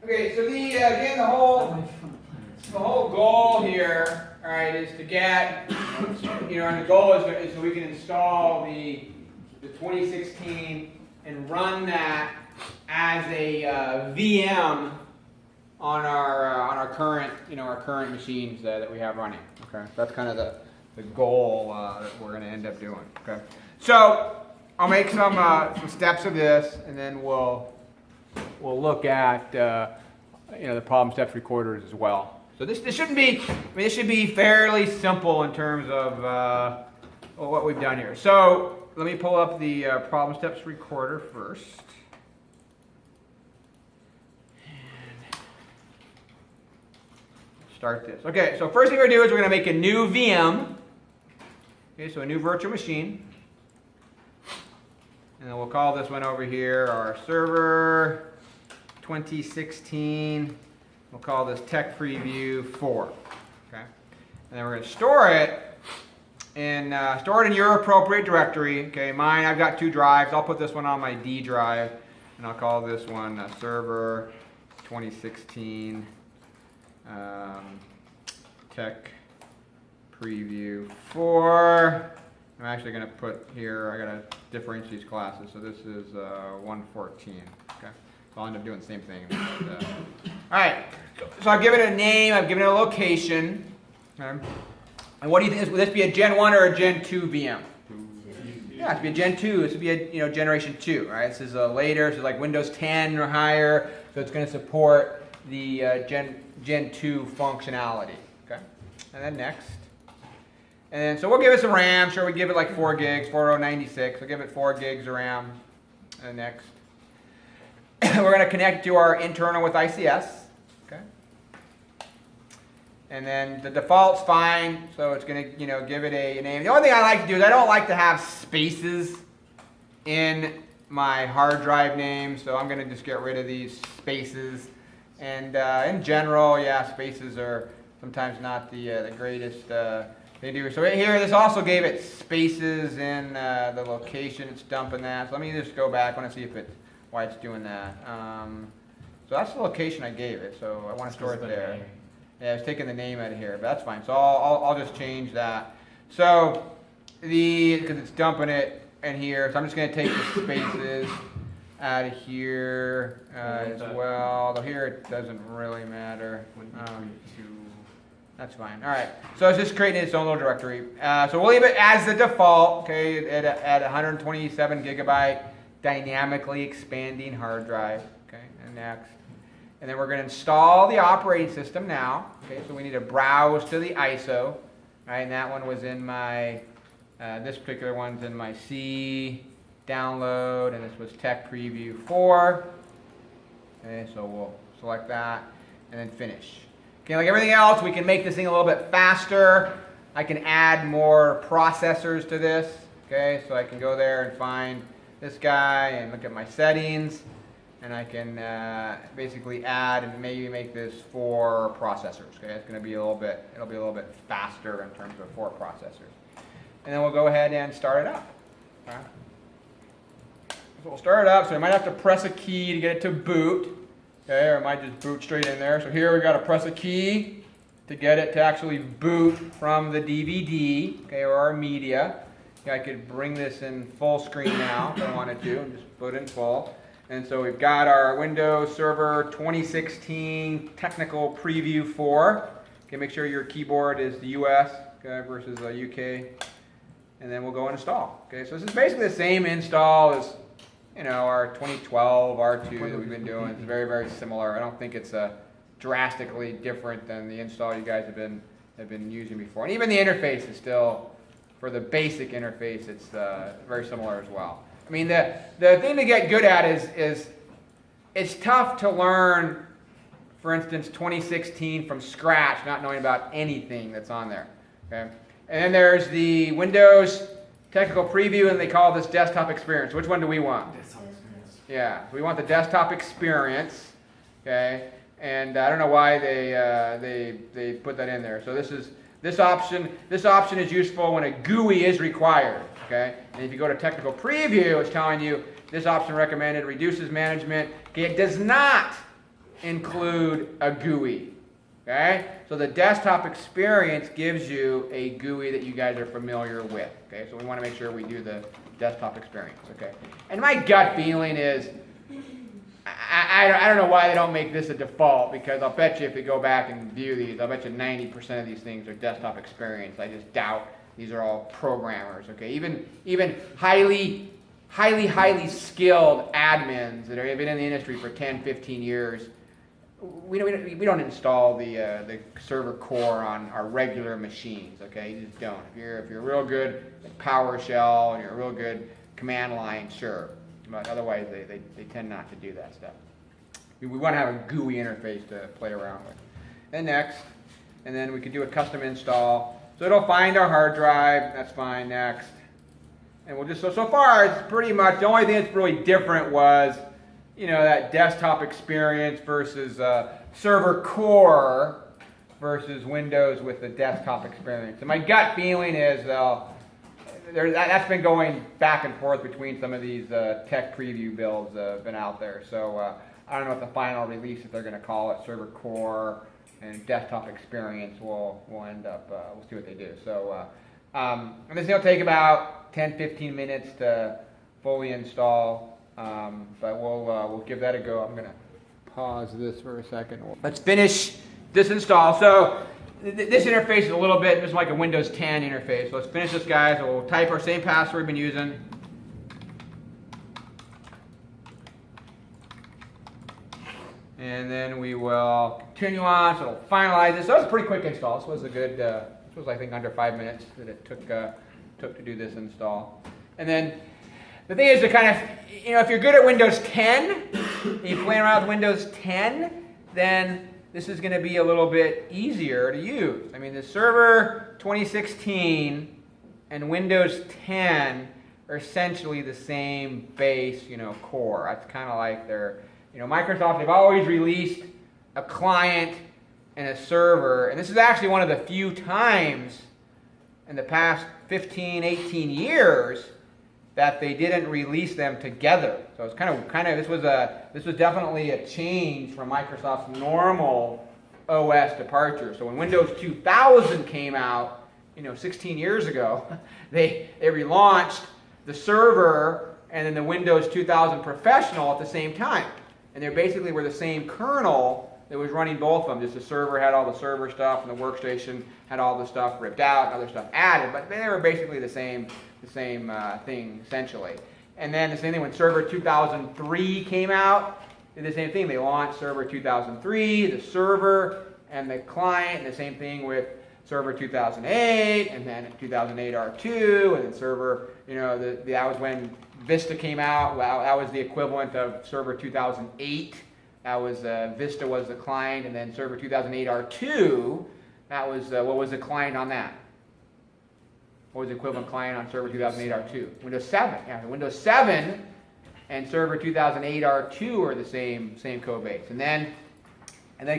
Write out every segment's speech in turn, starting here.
Okay, so again, the whole goal here, all right, is to get, and the goal is so we can install the 2016 and run that as a VM on our current machines that we have running. Okay, so that's kind of the goal that we're going to end up doing. Okay, so I'll make some steps of this, and then we'll look at the problem steps recorders as well. So this shouldn't be, this should be fairly simple in terms of what we've done here. So let me pull up the problem steps recorder first. And start this. Okay, so first thing we're going to do is we're going to make a new VM. Okay, so a new virtual machine. And then we'll call this one over here our server 2016. We'll call this Tech Preview 4. Okay, and then we're going to store it in your appropriate directory. Okay, mine, I've got 2 drives. I'll put this one on my D drive, and I'll call this one server 2016 Tech Preview 4. I'm actually going to put here, I got to differentiate these classes, so this is 114. Okay, so I'll end up doing the same thing. But, all right, so I've given it a name, I've given it a location. Okay. And what do you think? Will this be a Gen 1 or a Gen 2 VM? Yeah, it's be a Gen 2. This would be a generation 2. Right? This is later. So like Windows 10 or higher. So it's going to support the Gen 2 functionality. Okay. And then next. And then so we'll give it some RAM. Sure, we give it like 4 gigs, 4096. We'll give it 4 gigs of RAM. And next. We're going to connect to our internal with ICS. Okay. And then the default's fine, so it's going to, give it a name. The only thing I like to do is I don't like to have spaces in my hard drive name, so I'm going to just get rid of these spaces. And in general, yeah, spaces are sometimes not the greatest they do. So right here, this also gave it spaces in the location. It's dumping that. So let me just go back. I want to see why it's doing that. So that's the location I gave it. So I want to store it there. Yeah, it's taking the name out of here, but that's fine. So I'll just change that. So because it's dumping it in here, so I'm just going to take the spaces out of here as well. Although here it doesn't really matter. That's fine. All right. So it's just creating its own little directory. So we'll leave it as the default. Okay, at 127 gigabyte dynamically expanding hard drive. Okay, and next. And then we're going to install the operating system now. Okay, so we need to browse to the ISO. Right, and that one was in my, this particular one's in my C download, and this was Tech Preview 4. Okay, so we'll select that and then finish. Okay, like everything else, we can make this thing a little bit faster. I can add more processors to this. Okay, so I can go there and find this guy and look at my settings. And I can basically add and maybe make this 4 processors. Okay, it's going to be it'll be a little bit faster in terms of 4 processors. And then we'll go ahead and start it up. Okay. So we'll start it up. So I might have to press a key to get it to boot. Okay, or I might just boot straight in there. So here we've got to press a key to get it to actually boot from the DVD, okay, or our media. Okay, I could bring this in full screen now if I wanted to, and just put it in full. And so we've got our Windows Server 2016 Technical Preview 4. Okay, make sure your keyboard is the US versus the UK. And then we'll go and install. Okay, so this is basically the same install as our 2012 R2 that we've been doing. It's very, very similar. I don't think it's drastically different than the install you guys have been using before. And even the interface is still, for the basic interface, it's very similar as well. I mean, the thing to get good at is it's tough to learn, for instance, 2016 from scratch, not knowing about anything that's on there. Okay? And then there's the Windows Technical Preview, and they call this Desktop Experience. Which one do we want? Desktop Experience. Yeah, so we want the Desktop Experience. Okay, and I don't know why they put that in there. So this option is useful when a GUI is required. Okay, and if you go to Technical Preview, it's telling you This option recommended reduces management. Okay, it does not include a GUI. Okay, so the desktop experience gives you a GUI that you guys are familiar with. Okay, so we want to make sure we do the desktop experience. Okay, and my gut feeling is, I don't know why they don't make this a default, because I'll bet you if you go back and view these, I'll bet you 90% of these things are desktop experience. I just doubt these are all programmers. Okay, even highly skilled admins that have been in the industry for 10, 15 years. We don't install the server core on our regular machines, okay? You just don't. If you're real good at PowerShell and you're a real good command line, sure. But otherwise, they tend not to do that stuff. We want to have a GUI interface to play around with. And next, and then we could do a custom install. So it'll find our hard drive. That's fine. Next, and we'll just so far it's pretty much the only thing that's really different was, that desktop experience versus server core versus Windows with the desktop experience. And my gut feeling is that's been going back and forth between some of these tech preview builds that have been out there. So I don't know what the final release, if they're going to call it server core and desktop experience, will end up. We'll see what they do. So and this will take about 10-15 minutes to fully install. But we'll give that a go. I'm going to pause this for a second. Let's finish this install. So this interface is a little bit just like a Windows 10 interface. So let's finish this, guys. We'll type our same password we've been using. And then we will continue on. So it'll finalize this. So that was a pretty quick install. This was a good. This was, I think, under 5 minutes that it took to do this install. And then the thing is to kind of, if you're good at Windows 10, and you're playing around with Windows 10, then this is going to be a little bit easier to use. I mean, the Server 2016 and Windows 10 are essentially the same base, core. That's kind of like their, Microsoft, they've always released a client and a server, and this is actually one of the few times in the past 15, 18 years that they didn't release them together. So it's kind of this was definitely a change from Microsoft's normal OS departure. So when Windows 2000 came out, 16 years ago, they relaunched the server and then the Windows 2000 Professional at the same time. And they basically were the same kernel that was running both of them. Just the server had all the server stuff and the workstation had all the stuff ripped out and other stuff added, but they were basically the same thing essentially. And then the same thing when Server 2003 came out, did the same thing. They launched Server 2003, the server and the client, and the same thing with Server 2008, and then 2008 R2, and then Server, that was when Vista came out. Well, that was the equivalent of Server 2008. That was Vista was the client, and then Server 2008 R2. That was what was the client on that? What was the equivalent client on Server 2008 R2? Windows 7. Yeah, the Windows 7 and Server 2008 R2 are the same code base. And then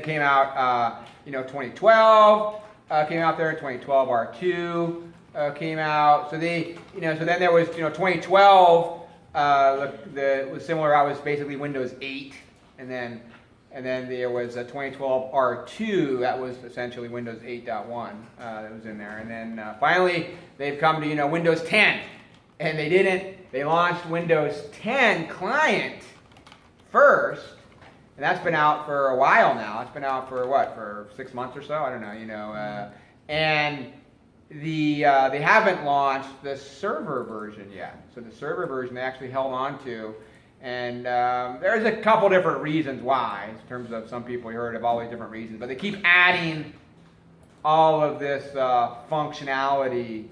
came out 2012 came out there. 2012 R2 came out. So so then there was 2012. Was similar. I was basically Windows 8, and then there was a 2012 R2. That was essentially Windows 8.1 that was in there. And then finally they've come to Windows 10, and they launched Windows 10 client first, and that's been out for a while now. It's been out for for 6 months or so. I don't know. And they haven't launched the server version yet. So the server version they actually held on to. And there's a couple different reasons why, in terms of some people you heard of all these different reasons, but they keep adding all of this functionality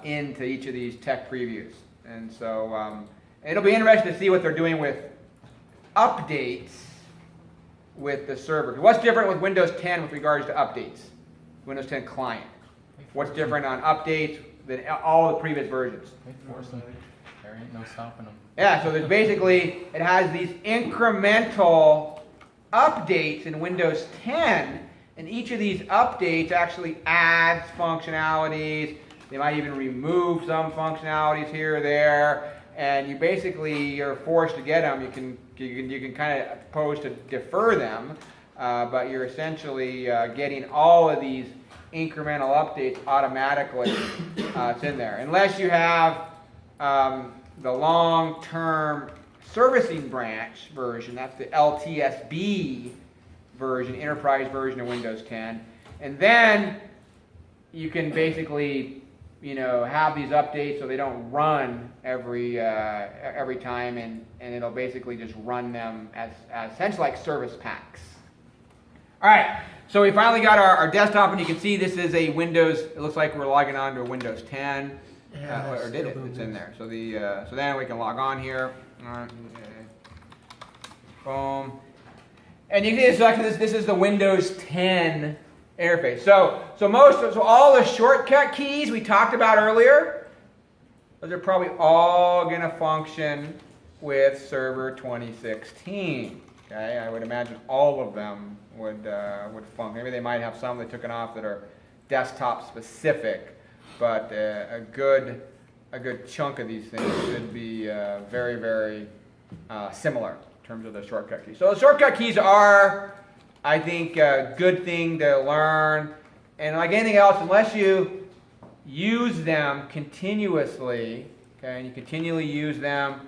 into each of these tech previews. And so it'll be interesting to see what they're doing with updates with the server. What's different with Windows 10 with regards to updates? Windows 10 client. What's different on updates than all the previous versions? There ain't no stopping them. Yeah, so there's basically, it has these incremental updates in Windows 10, and each of these updates actually adds functionalities. They might even remove some functionalities here or there, and you basically you're forced to get them. You can kind of propose to defer them, but you're essentially getting all of these incremental updates automatically. It's in there, unless you have the long-term servicing branch version. That's the LTSB version, enterprise version of Windows 10, and then you can basically have these updates so they don't run every time, and it'll basically just run them as essentially like service packs. All right, so we finally got our desktop, and you can see this is a Windows. It looks like we're logging on to a Windows 10, or did it? It's in there. So so then we can log on here. Boom, and you can see this is the Windows 10 interface. So all the shortcut keys we talked about earlier, those are probably all going to function with Server 2016. Okay, I would imagine all of them would function. Maybe they might have some they took it off that are desktop specific, but a good chunk of these things should be very, very similar in terms of the shortcut keys. So the shortcut keys are, I think, a good thing to learn, and like anything else, unless you use them continuously, okay, and you continually use them,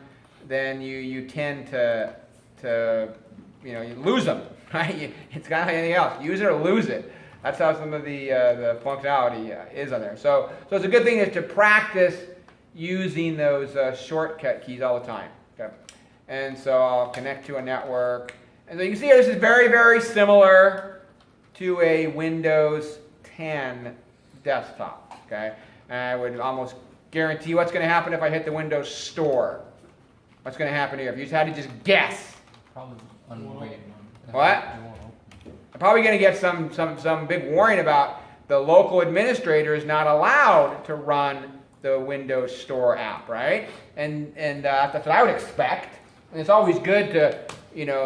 then you tend to you lose them, right? It's kind of like anything else. Use it or lose it. That's how some of the functionality is on there. So it's a good thing is to practice using those shortcut keys all the time. Okay, and so I'll connect to a network. And so you can see here, this is very, very similar to a Windows 10 desktop, okay? And I would almost guarantee what's going to happen if I hit the Windows Store. What's going to happen here? If you just had to just guess. Probably unweighted. What? I'm probably going to get some big warning about the local administrator is not allowed to run the Windows Store app, right? And that's what I would expect. And it's always good to,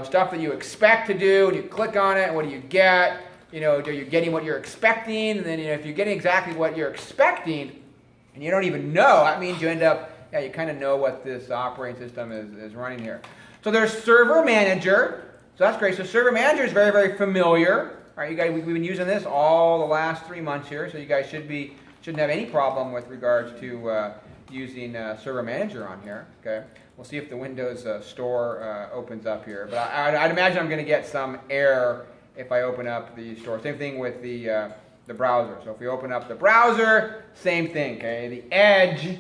stuff that you expect to do, and you click on it, and what do you get? Are you getting what you're expecting? And then, if you're getting exactly what you're expecting, and you don't even know, that means you end up, you kind of know what this operating system is running here. So there's Server Manager. So that's great. So Server Manager is very, very familiar. All right, you guys, we've been using this all the last 3 months here, so you guys shouldn't have any problem with regards to using Server Manager on here. Okay, we'll see if the Windows Store opens up here, but I'd imagine I'm going to get some error if I open up the store. Same thing with the browser. So if we open up the browser, same thing. Okay, the Edge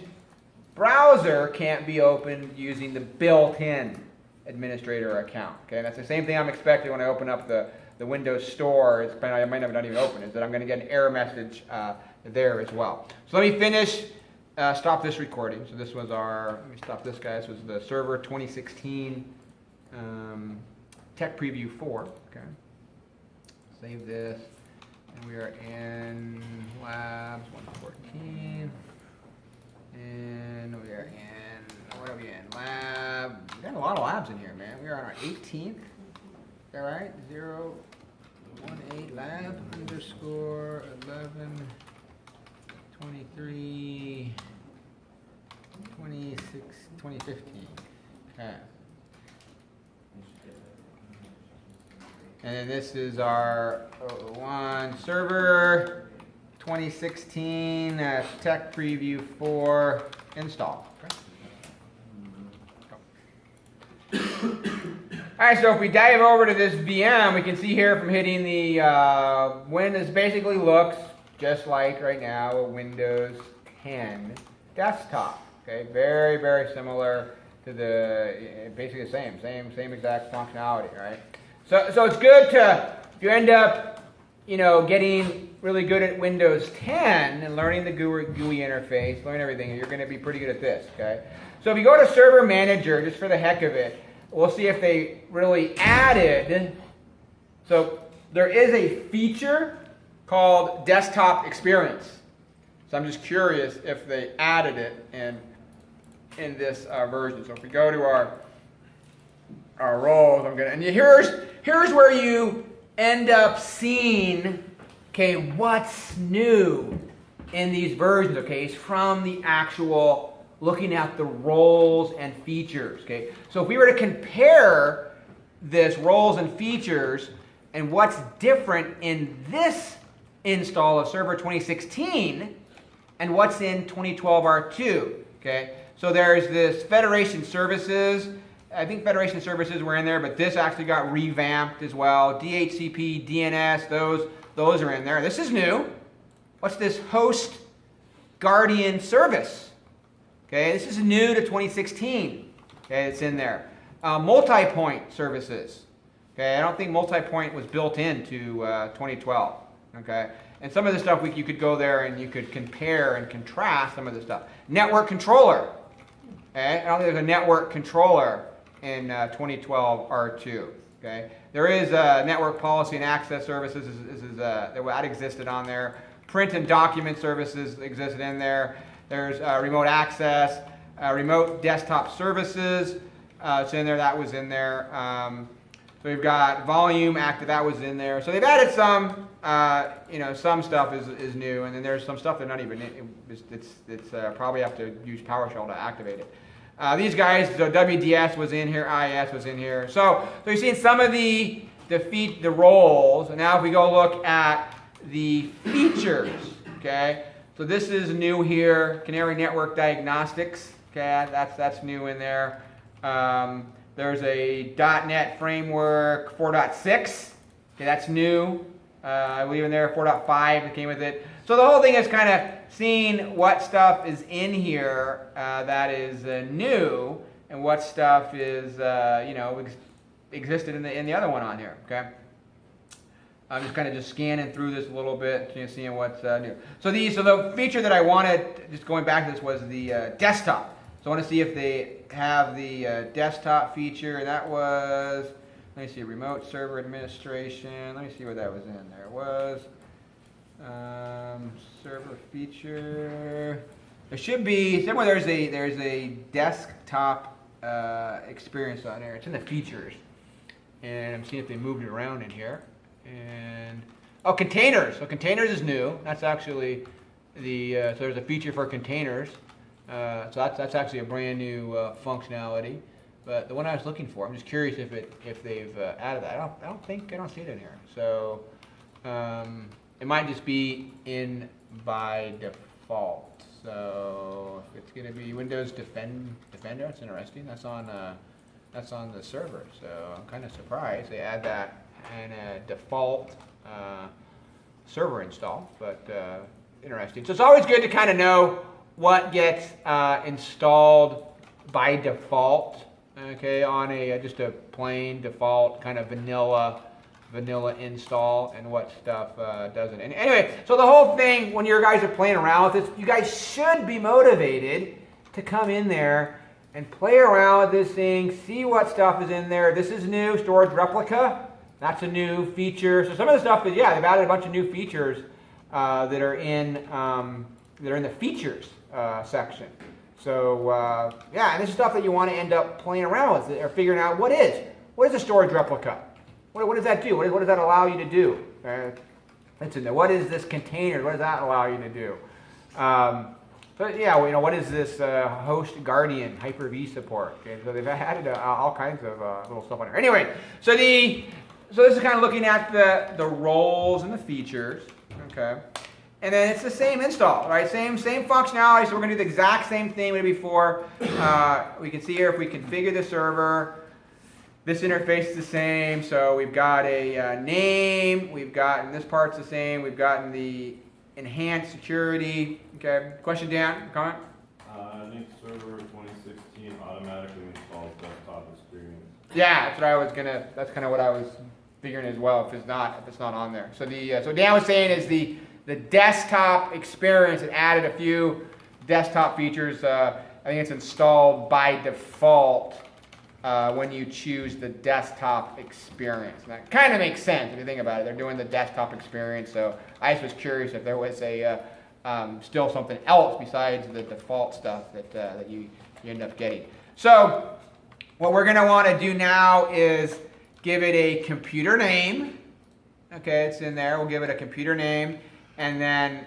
browser can't be opened using the built-in administrator account. Okay, that's the same thing I'm expecting when I open up the Windows Store. I might not even open it, is that I'm going to get an error message there as well. So let me finish, stop this recording. So this was let me stop this, guys. This was the Server 2016 Tech Preview 4. Okay, save this, and we are in Labs 114, and we are in, what are we in? Lab, we got a lot of labs in here, man. We are on our 18th, is that right? 018 lab underscore 11 23 26 2015. Okay. And then this is our one Server 2016 Tech Preview 4 install. Okay. All right, so if we dive over to this VM, we can see here from hitting the Windows, basically looks just like right now a Windows 10 desktop. Okay, very, very similar to basically the same exact functionality, right? So it's good to, if you end up, getting really good at Windows 10 and learning the GUI interface, learn everything, you're going to be pretty good at this, okay? So if you go to Server Manager, just for the heck of it, we'll see if they really added. So there is a feature called Desktop Experience. So I'm just curious if they added it in this version. So if we go to our roles, and here's where you end up seeing, okay, what's new in these versions, okay, is from the actual looking at the roles and features. Okay, so if we were to compare this roles and features and what's different in this install of Server 2016 and what's in 2012 R2. Okay, so there's this Federation Services. I think Federation Services were in there, but this actually got revamped as well. DHCP, DNS, those are in there. This is new. What's this Host Guardian Service? Okay, this is new to 2016. Okay, it's in there. Multi-point services. Okay, I don't think multi-point was built into 2012. Okay, and some of the stuff you could go there and you could compare and contrast some of the stuff. Network controller. Okay, I don't think there's a network controller in 2012 R2. Okay, there is network policy and access services. That existed on there. Print and document services existed in there. There's remote access, remote desktop services. It's in there. That was in there. So we've got volume active. That was in there. So they've added some. Some stuff is new, and then there's some stuff they're not even. It's probably have to use PowerShell to activate it. These guys, so WDS was in here, IIS was in here. So you're seeing some of the roles. And now if we go look at the features, okay. So this is new here, Canary Network Diagnostics. Okay, that's new in there. There's a .NET Framework 4.6. Okay, that's new. I believe in there 4.5 that came with it. So the whole thing is kind of seeing what stuff is in here that is new, and what stuff is existed in the other one on here. Okay, I'm just kind of scanning through this a little bit, seeing what's new. So the feature that I wanted, just going back to this, was the desktop. So I want to see if they have the desktop feature, and that was, let me see, remote server administration. Let me see what that was in there. It was server feature. There should be somewhere. There's a desktop experience on there. It's in the features, and I'm seeing if they moved it around in here. And containers. So containers is new. That's actually so there's a feature for containers. So that's actually a brand new functionality. But the one I was looking for, I'm just curious if they've added that. I don't see it in here. So it might just be in by default. So if it's going to be Windows Defender, that's interesting. That's on the server. So I'm kind of surprised they add that in a default server install. But interesting. So it's always good to kind of know what gets installed by default. Okay, on just a plain default kind of vanilla install, and what stuff doesn't. And anyway, so the whole thing, when you guys are playing around with this, you guys should be motivated to come in there and play around with this thing, see what stuff is in there. This is new, storage replica. That's a new feature. So some of the stuff is, they've added a bunch of new features that are in the features section. So and this is stuff that you want to end up playing around with, or figuring out what is a storage replica. What does that do? What does that allow you to do? That's in there. What is this container? What does that allow you to do? What is this Host Guardian Hyper-V support? Okay, so they've added all kinds of little stuff on there. Anyway, so this is kind of looking at the roles and the features. Okay. And then it's the same install, right? Same functionality. So we're going to do the exact same thing we did before. We can see here if we configure the server. This interface is the same. So we've got a name. We've gotten this part's the same. We've gotten the enhanced security. Okay. Question, Dan? Comment? I think server 2016 automatically installs desktop experience. Yeah, that's kind of what I was figuring as well. If it's not on there. So so Dan was saying is the desktop experience. It added a few desktop features. I think it's installed by default when you choose the desktop experience. And that kind of makes sense if you think about it. They're doing the desktop experience. So I just was curious if there was still something else besides the default stuff that you end up getting. So what we're going to want to do now is give it a computer name. Okay, it's in there. We'll give it a computer name. And then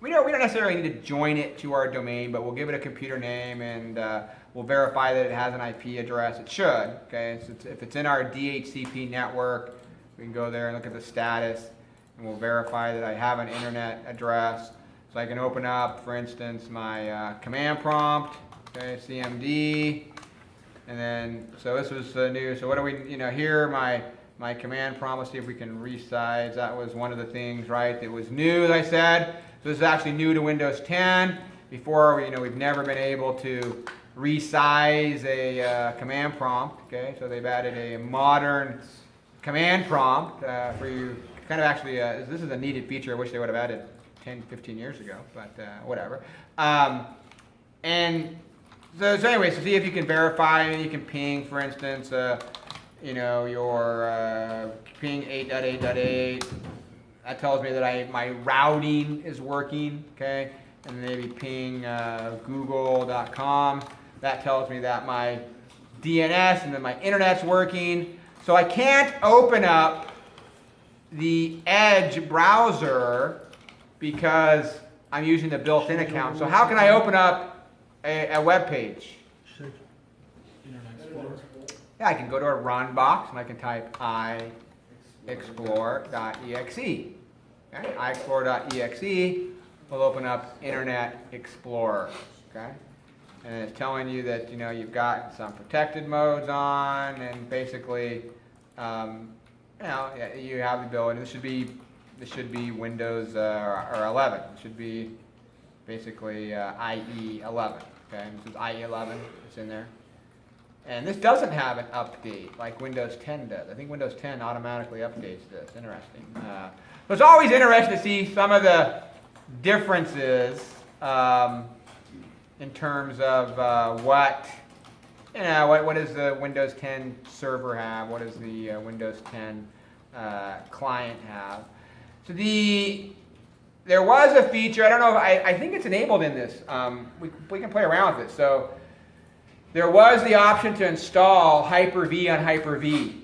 we don't necessarily need to join it to our domain, but we'll give it a computer name and we'll verify that it has an IP address. It should, okay? So if it's in our DHCP network, we can go there and look at the status, and we'll verify that I have an internet address. So I can open up, for instance, my command prompt, okay, CMD, and then, so this was new. So what do we, here my command prompt, let's see if we can resize. That was one of the things, right, that was new, as I said. So this is actually new to Windows 10. Before, we've never been able to resize a command prompt, okay? So they've added a modern command prompt for you. Kind of actually, this is a needed feature I wish they would have added 10, 15 years ago, but whatever. And so anyway, so see if you can verify, and you can ping, for instance, your ping 8.8.8. That tells me that my routing is working, okay? And maybe ping google.com. That tells me that my DNS and then my internet's working. So I can't open up the Edge browser because I'm using the built-in account. So how can I open up a web page? Yeah, I can go to a run box and I can type iexplore.exe. Okay? iexplore.exe will open up Internet Explorer. Okay? And it's telling you that you've got some protected modes on, and basically you have the ability. This should be Windows or 11. It should be basically IE 11. Okay, this is IE 11. It's in there. And this doesn't have an update like Windows 10 does. I think Windows 10 automatically updates this. Interesting. So it's always interesting to see some of the differences in terms of what does the Windows 10 server have? What does the Windows 10 client have? So there was a feature. I don't know. I think it's enabled in this. We can play around with it. So there was the option to install Hyper-V on Hyper-V.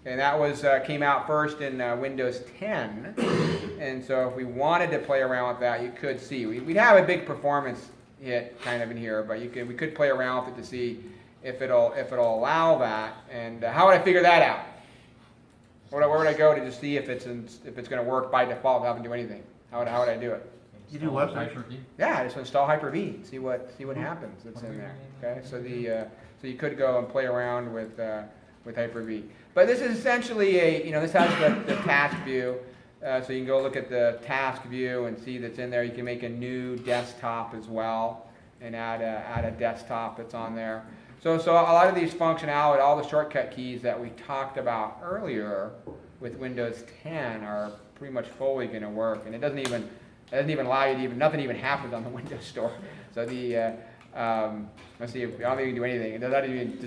And that came out first in Windows 10. And so if we wanted to play around with that, you could see. We'd have a big performance hit kind of in here, but we could play around with it to see if it'll allow that. And how would I figure that out? Where would I go to just see if it's going to work by default without having to do anything? How would I do it? You do website. Yeah, just install Hyper-V. See what happens that's in there. Okay, so so you could go and play around with Hyper-V. But this is essentially this has the task view. So you can go look at the task view and see that's in there. You can make a new desktop as well and add a desktop that's on there. So a lot of these functionality, all the shortcut keys that we talked about earlier with Windows 10 are pretty much fully going to work, and it doesn't even allow you to nothing even happens on the Windows Store. So let's see, if I don't think you can do anything. It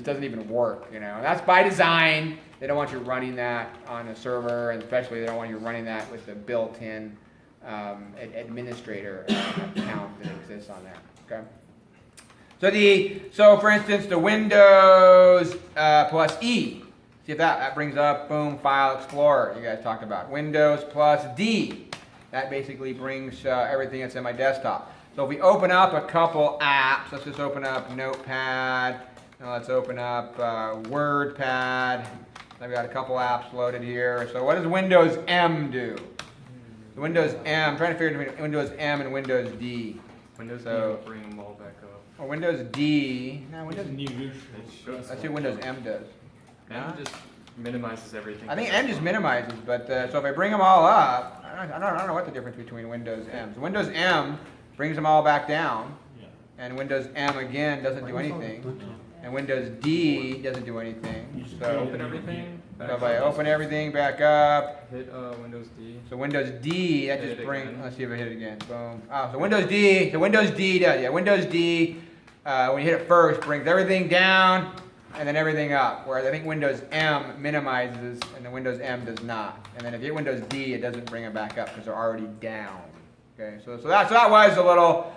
doesn't even work, And that's by design. They don't want you running that on a server, and especially they don't want you running that with the built-in administrator account that exists on there. Okay. So for instance, the Windows plus E. See if that brings up, boom, File Explorer. You guys talked about Windows plus D. That basically brings everything that's in my desktop. So if we open up a couple apps, let's just open up Notepad. Now let's open up WordPad. I've got a couple apps loaded here. So what does Windows M do? The Windows M, I'm trying to figure between Windows M and Windows D. Windows D will bring them all back up. Or Windows D. No, Windows. Let's see what Windows M does. M just minimizes everything. I think M just minimizes, but so if I bring them all up, I don't know what the difference between Windows M. So Windows M brings them all back down, and Windows M again doesn't do anything, and Windows D doesn't do anything. So open everything. So if I open everything back up, hit Windows D. So Windows D, that Hit just it brings. again. Let's see if I hit it again. Boom. Oh, so Windows D. So Windows D does. Yeah, Windows D. When you hit it first, brings everything down and then everything up. Whereas I think Windows M minimizes and the Windows M does not. And then if you hit Windows D, it doesn't bring them back up because they're already down. Okay. So that was a little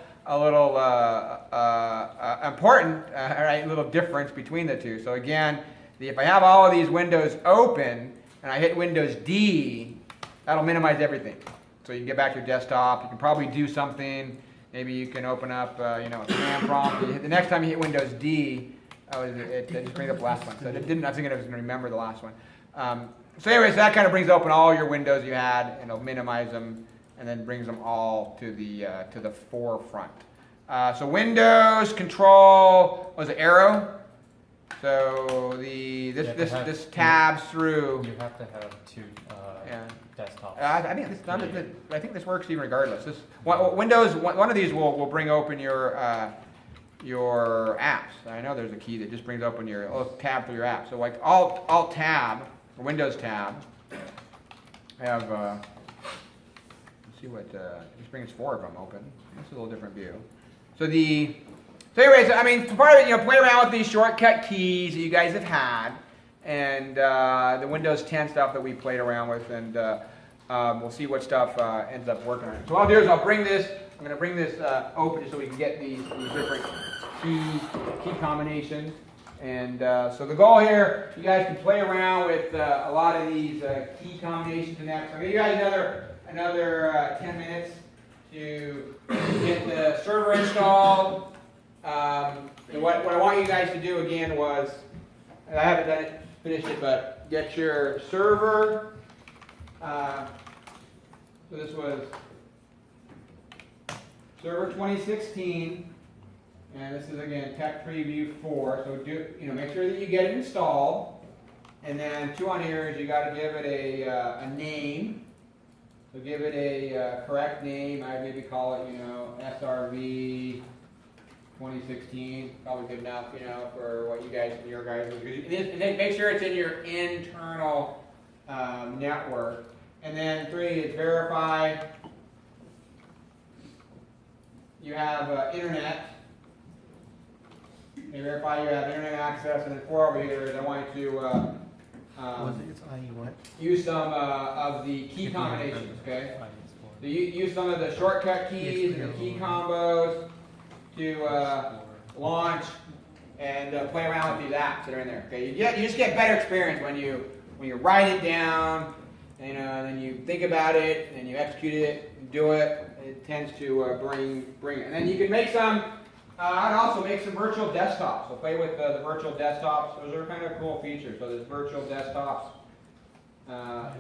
important, right? Little difference between the two. So again, if I have all of these windows open and I hit Windows D, that'll minimize everything. so you can get back to your desktop. You can probably do something. Maybe you can open up, a command prompt. The next time you hit Windows D, it just brings up the last one. So I was thinking I was going to remember the last one. So anyways, that kind of brings open all your windows you had, and it'll minimize them, and then brings them all to the forefront. So Windows Control was an arrow. So this tabs through. You have to have two desktops. I think this works even regardless. Windows, one of these will bring open your apps. I know there's a key that just brings open your tab for your apps. So like Alt tab or Windows tab. I have let's see what it just brings 4 of them open. This is a little different view. So anyways, I mean, part of it, play around with these shortcut keys that you guys have had, and the Windows 10 stuff that we played around with, and we'll see what stuff ends up working on. So what I'll do is I'm going to bring this open just so we can get these different key combinations. And so the goal here, you guys can play around with a lot of these key combinations and that. So I'm going to give you guys another 10 minutes to get the server installed. And what I want you guys to do again was, and I haven't finished it, but get your server. So this was server 2016, and this is again Tech Preview 4. So make sure that you get it installed, and then 2 on here is you got to give it a name. So give it a correct name. I'd maybe call it SRV 2016, probably good enough, for what you guys and your guys. Make sure it's in your internal network. And then 3 is verify you have internet. Okay, verify you have internet access. And then 4 over here is I want you to use some of the key combinations. Okay, so you use some of the shortcut keys and the key combos to launch and play around with these apps that are in there. Okay, you just get better experience when you write it down, and then you think about it, and you execute it, and do it. It tends to bring it. And then you can make some. I'd also make some virtual desktops. So play with the virtual desktops. Those are kind of cool features. So there's virtual desktops.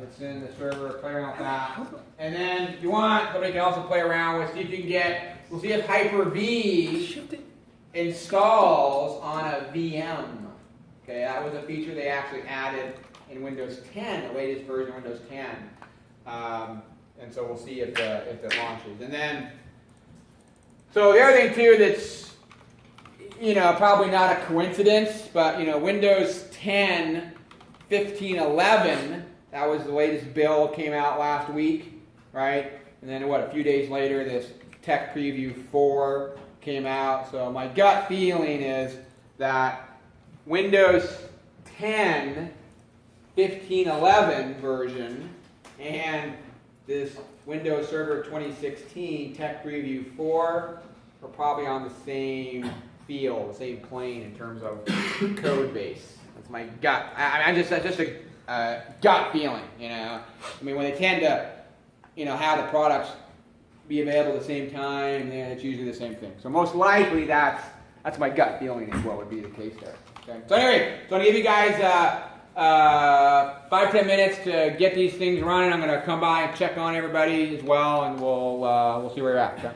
It's in the server. Play around with that. And then if you want, somebody can also play around with. See if you can get. We'll see if Hyper-V installs on a VM. Okay, that was a feature they actually added in Windows 10, the latest version of Windows 10. And so we'll see if it launches. And then, so the other thing too that's probably not a coincidence, but Windows 10 15.11, that was the latest build, came out last week, right? And then a few days later, this Tech Preview 4 came out. So my gut feeling is that Windows 10 15.11 version and this Windows Server 2016 Tech Preview 4 are probably on the same field, the same plane in terms of code base. That's my gut. That's just a gut feeling, I mean, when they tend to, have the products be available at the same time, then it's usually the same thing. So most likely that's my gut feeling is what would be the case there. Okay. So anyway, so I'm gonna give you guys 5-10 minutes to get these things running. I'm gonna come by and check on everybody as well, and we'll see where you're at. Okay?